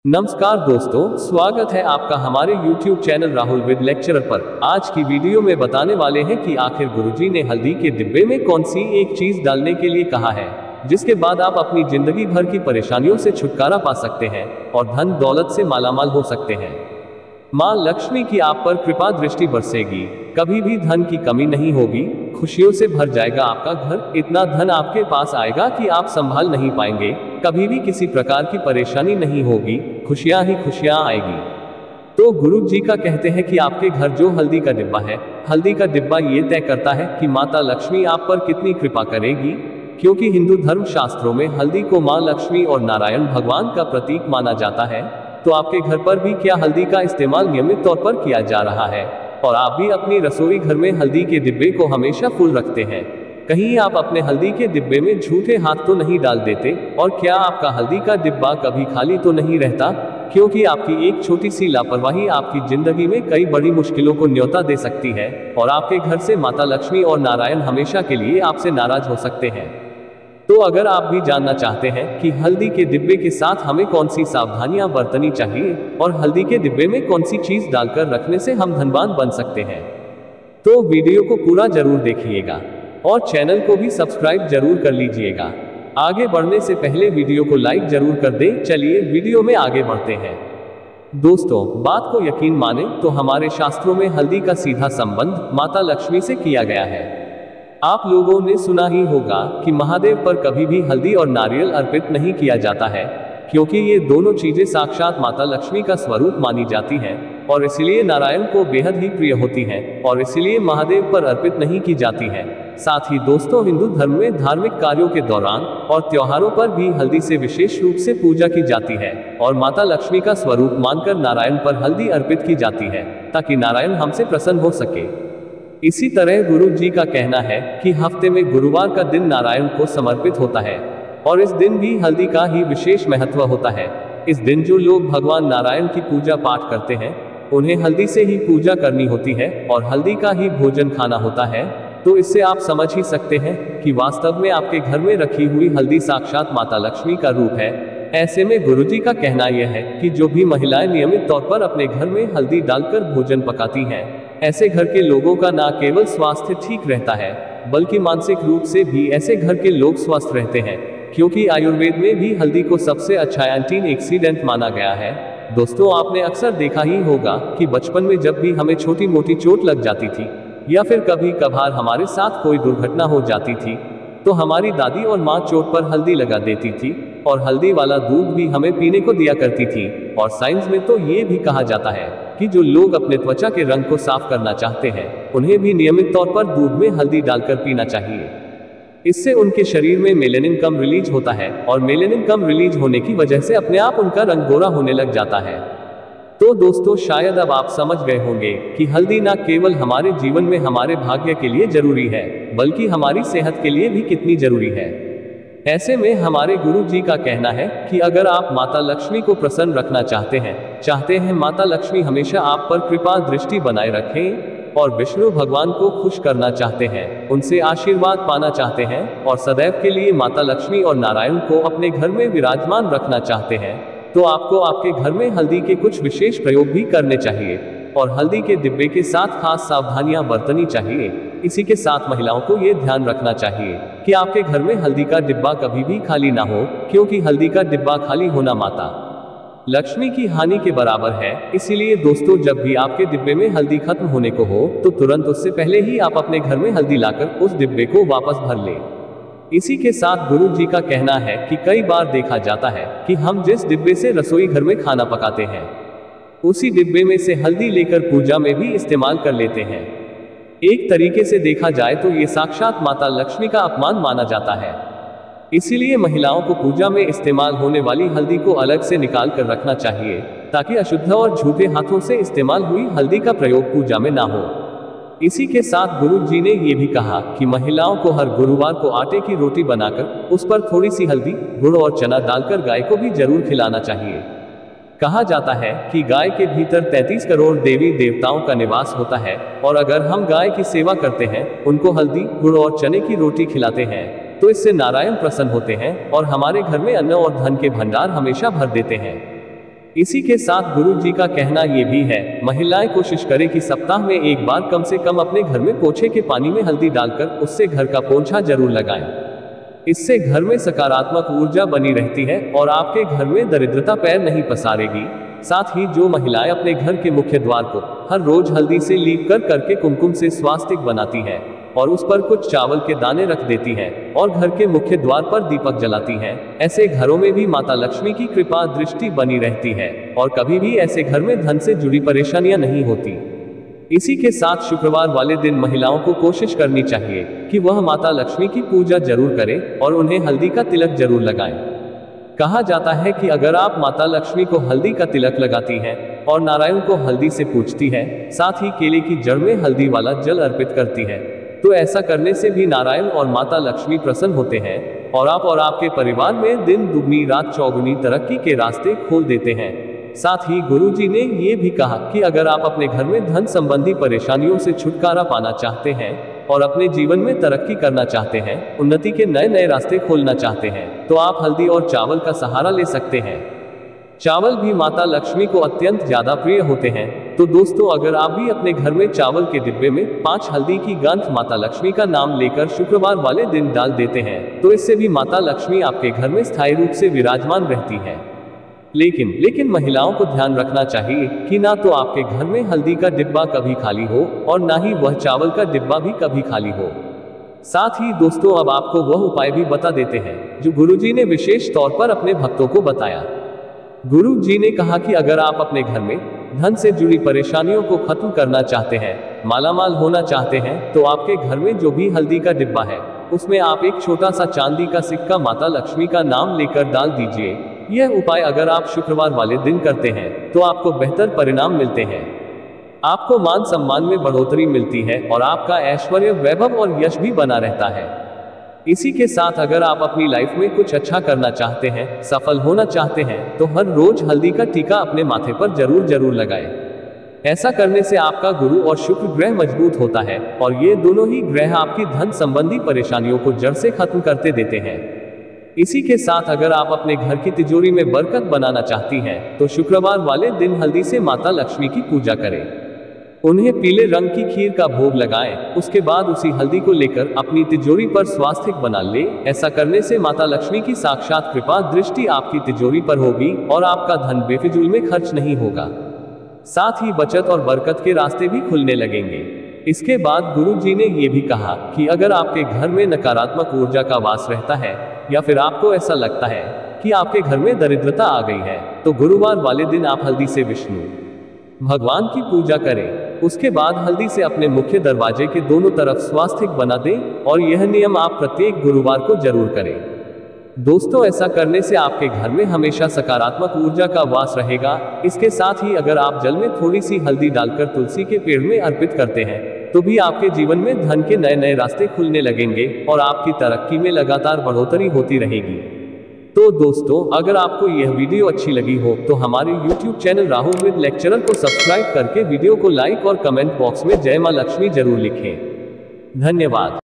नमस्कार दोस्तों, स्वागत है आपका हमारे YouTube channel Rahul with lecturer पर। आज की वीडियो में बताने वाले हैं कि आखिर गुरुजी ने हल्दी के डिब्बे में कौन सी एक चीज डालने के लिए कहा है, जिसके बाद आप अपनी जिंदगी भर की परेशानियों से छुटकारा पा सकते हैं और धन दौलत से मालामाल हो सकते हैं। मां लक्ष्मी की आप पर कृपा दृष्टि बरसेगी, कभी भी धन की कमी नहीं होगी, खुशियों से भर जाएगा आपका घर, इतना धन आपके पास आएगा कि आप संभाल नहीं पाएंगे, कभी भी किसी प्रकार की परेशानी नहीं होगी, खुशियां ही खुशियां आएगी। तो गुरु जी का कहते हैं कि आपके घर जो हल्दी का डिब्बा है, हल्दी का डिब्बा ये तय करता है कि माता लक्ष्मी आप पर कितनी कृपा करेगी, क्योंकि हिंदू धर्म शास्त्रों में हल्दी को मां लक्ष्मी और नारायण भगवान का प्रतीक माना जाता है। तो आपके घर पर भी क्या हल्दी का इस्तेमाल नियमित तौर पर किया जा रहा है और आप भी अपनी रसोई घर में हल्दी के डिब्बे को हमेशा फुल रखते हैं? कहीं आप अपने हल्दी के डिब्बे में झूठे हाथ तो नहीं डाल देते? और क्या आपका हल्दी का डिब्बा कभी खाली तो नहीं रहता? क्योंकि आपकी एक छोटी सी लापरवाही आपकी जिंदगी में कई बड़ी मुश्किलों को न्योता दे सकती है और आपके घर से माता लक्ष्मी और नारायण हमेशा के लिए आपसे नाराज हो सकते हैं। तो अगर आप भी जानना चाहते हैं कि हल्दी के डिब्बे के साथ हमें कौन सी सावधानियां बरतनी चाहिए और हल्दी के डिब्बे में कौन सी चीज डालकर रखने से हम धनवान बन सकते हैं, तो वीडियो को पूरा जरूर देखिएगा और चैनल को भी सब्सक्राइब जरूर कर लीजिएगा। आगे बढ़ने से पहले वीडियो को लाइक जरूर कर दें। चलिए वीडियो में आगे बढ़ते हैं। दोस्तों, बात को यकीन माने तो हमारे शास्त्रों में हल्दी का सीधा संबंध माता लक्ष्मी से किया गया है। आप लोगों ने सुना ही होगा कि महादेव पर कभी भी हल्दी और नारियल अर्पित नहीं किया जाता है, क्योंकि ये दोनों चीजें साक्षात माता लक्ष्मी का स्वरूप मानी जाती हैं और इसलिए नारायण को बेहद ही प्रिय होती हैं और इसलिए महादेव पर अर्पित नहीं की जाती हैं। साथ ही दोस्तों, हिंदू धर्म में धार्मिक कार्यों के दौरान और त्योहारों पर भी हल्दी से विशेष रूप से पूजा की जाती है और माता लक्ष्मी का स्वरूप मानकर नारायण पर हल्दी अर्पित की जाती है, ताकि नारायण हमसे प्रसन्न हो सके। इसी तरह गुरु जी का कहना है कि हफ्ते में गुरुवार का दिन नारायण को समर्पित होता है और इस दिन भी हल्दी का ही विशेष महत्व होता है। इस दिन जो लोग भगवान नारायण की पूजा पाठ करते हैं, उन्हें हल्दी से ही पूजा करनी होती है और हल्दी का ही भोजन खाना होता है। तो इससे आप समझ ही सकते हैं कि वास्तव में आपके घर में रखी हुई हल्दी साक्षात माता लक्ष्मी का रूप है। ऐसे में गुरुजी का कहना यह है कि जो भी महिलाएं नियमित तौर पर अपने घर में हल्दी डालकर भोजन पकाती हैं, ऐसे घर के लोगों का न केवल स्वास्थ्य ठीक रहता है, बल्कि मानसिक रूप से भी ऐसे घर के लोग स्वस्थ रहते हैं, क्योंकि आयुर्वेद में भी हल्दी को सबसे अच्छा एंटी ऑक्सीडेंट माना गया है। दोस्तों, आपने अक्सर देखा ही होगा कि बचपन में जब भी हमें छोटी मोटी चोट लग जाती थी या फिर कभी कभार हमारे साथ कोई दुर्घटना हो जाती थी, तो हमारी दादी और माँ चोट पर हल्दी लगा देती थी और हल्दी वाला दूध भी हमें पीने को दिया करती थी। और साइंस में तो ये भी कहा जाता है कि जो लोग अपने त्वचा के रंग को साफ करना चाहते हैं, उन्हें भी नियमित तौर पर दूध में हल्दी डालकर पीना चाहिए। इससे उनके शरीर में मेलेनिन कम रिलीज होता है और मेलेनिन कम रिलीज होने की वजह से अपने आप उनका रंग गोरा होने लग जाता है। तो दोस्तों, शायद अब आप समझ गए होंगे कि हल्दी न केवल हमारे जीवन में हमारे भाग्य के लिए जरूरी है, बल्कि हमारी सेहत के लिए भी कितनी जरूरी है। ऐसे में हमारे गुरु जी का कहना है कि अगर आप माता लक्ष्मी को प्रसन्न रखना चाहते हैं माता लक्ष्मी हमेशा आप पर कृपा दृष्टि बनाए रखें और विष्णु भगवान को खुश करना चाहते हैं, उनसे आशीर्वाद पाना चाहते हैं और सदैव के लिए माता लक्ष्मी और नारायण को अपने घर में विराजमान रखना चाहते हैं, तो आपको आपके घर में हल्दी के कुछ विशेष प्रयोग भी करने चाहिए और हल्दी के डिब्बे के साथ खास सावधानियां बरतनी चाहिए। इसी के साथ महिलाओं को ये ध्यान रखना चाहिए कि आपके घर में हल्दी का डिब्बा कभी भी खाली ना हो, क्योंकि हल्दी का डिब्बा खाली होना माता लक्ष्मी की हानि के बराबर है। इसीलिए दोस्तों, जब भी आपके डिब्बे में हल्दी खत्म होने को हो, तो तुरंत उससे पहले ही आप अपने घर में हल्दी लाकर उस डिब्बे को वापस भर लें। इसी के साथ गुरु जी का कहना है कि कई बार देखा जाता है कि हम जिस डिब्बे से रसोई घर में खाना पकाते हैं, उसी डिब्बे में से हल्दी लेकर पूजा में भी इस्तेमाल कर लेते हैं। एक तरीके से देखा जाए तो ये साक्षात माता लक्ष्मी का अपमान माना जाता है। इसीलिए महिलाओं को पूजा में इस्तेमाल होने वाली हल्दी को अलग से निकाल कर रखना चाहिए, ताकि अशुद्ध और झूठे हाथों से इस्तेमाल हुई हल्दी का प्रयोग पूजा में ना हो। इसी के साथ गुरु जी ने ये भी कहा कि महिलाओं को हर गुरुवार को आटे की रोटी बनाकर उस पर थोड़ी सी हल्दी, गुड़ और चना डालकर गाय को भी जरूर खिलाना चाहिए। कहा जाता है कि गाय के भीतर 33 करोड़ देवी देवताओं का निवास होता है और अगर हम गाय की सेवा करते हैं, उनको हल्दी, गुड़ और चने की रोटी खिलाते हैं, तो इससे नारायण प्रसन्न होते हैं और हमारे घर में अन्न और धन के भंडार हमेशा भर देते हैं। इसी के साथ गुरु जी का कहना ये भी है, महिलाएं कोशिश करें कि सप्ताह में एक बार कम से कम अपने घर में पोछे के पानी में हल्दी डालकर उससे घर का पोंछा जरूर लगाएं। इससे घर में सकारात्मक ऊर्जा बनी रहती है और आपके घर में दरिद्रता पैर नहीं पसारेगी। साथ ही जो महिलाएं अपने घर के मुख्य द्वार को हर रोज हल्दी से लीप करके कुमकुम से स्वास्तिक बनाती हैं और उस पर कुछ चावल के दाने रख देती हैं और घर के मुख्य द्वार पर दीपक जलाती हैं, ऐसे घरों में भी माता लक्ष्मी की कृपा दृष्टि बनी रहती है और कभी भी ऐसे घर में धन से जुड़ी परेशानियां नहीं होती। इसी के साथ शुक्रवार वाले दिन महिलाओं को कोशिश करनी चाहिए कि वह माता लक्ष्मी की पूजा जरूर करें और उन्हें हल्दी का तिलक जरूर लगाएं। कहा जाता है कि अगर आप माता लक्ष्मी को हल्दी का तिलक लगाती हैं और नारायण को हल्दी से पूजती है, साथ ही केले की जड़ में हल्दी वाला जल अर्पित करती है, तो ऐसा करने से भी नारायण और माता लक्ष्मी प्रसन्न होते हैं और आप और आपके परिवार में दिन दुगनी रात चौगुनी तरक्की के रास्ते खोल देते हैं। साथ ही गुरुजी ने ये भी कहा कि अगर आप अपने घर में धन संबंधी परेशानियों से छुटकारा पाना चाहते हैं और अपने जीवन में तरक्की करना चाहते हैं, उन्नति के नए नए रास्ते खोलना चाहते हैं, तो आप हल्दी और चावल का सहारा ले सकते हैं। चावल भी माता लक्ष्मी को अत्यंत ज्यादा प्रिय होते हैं। तो दोस्तों, अगर आप भी अपने घर में चावल के डिब्बे में 5 हल्दी की गांठ माता लक्ष्मी का नाम लेकर शुक्रवार वाले दिन डाल देते हैं, तो इससे भी माता लक्ष्मी आपके घर में स्थायी रूप से विराजमान रहती है। लेकिन महिलाओं को ध्यान रखना चाहिए कि ना तो आपके घर में हल्दी का डिब्बा कभी खाली हो और ना ही वह चावल का डिब्बा भी कभी खाली हो। साथ ही दोस्तों, अब आपको वह उपाय भी बता देते हैं जो गुरुजी ने विशेष तौर पर अपने भक्तों को बताया। गुरु जी ने कहा कि अगर आप अपने घर में धन से जुड़ी परेशानियों को खत्म करना चाहते हैं, मालामाल होना चाहते हैं, तो आपके घर में जो भी हल्दी का डिब्बा है उसमें आप एक छोटा सा चांदी का सिक्का माता लक्ष्मी का नाम लेकर डाल दीजिए। यह उपाय अगर आप शुक्रवार वाले दिन करते हैं तो आपको बेहतर परिणाम मिलते हैं। आपको मान सम्मान में बढ़ोतरी मिलती है और आपका ऐश्वर्य, वैभव और यश भी बना रहता है। इसी के साथ अगर आप अपनी लाइफ में कुछ अच्छा करना चाहते हैं, सफल होना चाहते हैं, तो हर रोज हल्दी का टीका अपने माथे पर जरूर लगाएं। ऐसा करने से आपका गुरु और शुक्र ग्रह मजबूत होता है और ये दोनों ही ग्रह आपकी धन संबंधी परेशानियों को जड़ से खत्म करते देते हैं। इसी के साथ अगर आप अपने घर की तिजोरी में बरकत बनाना चाहती हैं, तो शुक्रवार वाले दिन हल्दी से माता लक्ष्मी की पूजा करें। उन्हें पीले रंग की खीर का भोग लगाएं। उसके बाद उसी हल्दी को लेकर अपनी तिजोरी पर स्वास्तिक बना ले। ऐसा करने से माता लक्ष्मी की साक्षात कृपा दृष्टि आपकी तिजोरी पर होगी और आपका धन बेफिजूल में खर्च नहीं होगा। साथ ही बचत और बरकत के रास्ते भी खुलने लगेंगे। इसके बाद गुरु जी ने यह भी कहा कि अगर आपके घर में नकारात्मक ऊर्जा का वास रहता है या फिर आपको ऐसा लगता है कि आपके घर में दरिद्रता आ गई है, तो गुरुवार वाले दिन आप हल्दी से विष्णु भगवान की पूजा करें। उसके बाद हल्दी से अपने मुख्य दरवाजे के दोनों तरफ स्वास्तिक बना दें और यह नियम आप प्रत्येक गुरुवार को जरूर करें। दोस्तों, ऐसा करने से आपके घर में हमेशा सकारात्मक ऊर्जा का वास रहेगा। इसके साथ ही अगर आप जल में थोड़ी सी हल्दी डालकर तुलसी के पेड़ में अर्पित करते हैं, तो भी आपके जीवन में धन के नए नए रास्ते खुलने लगेंगे और आपकी तरक्की में लगातार बढ़ोतरी होती रहेगी। तो दोस्तों, अगर आपको यह वीडियो अच्छी लगी हो तो हमारे YouTube channel Rahul with lecturer को सब्सक्राइब करके वीडियो को लाइक और कमेंट बॉक्स में जय मां लक्ष्मी जरूर लिखें। धन्यवाद।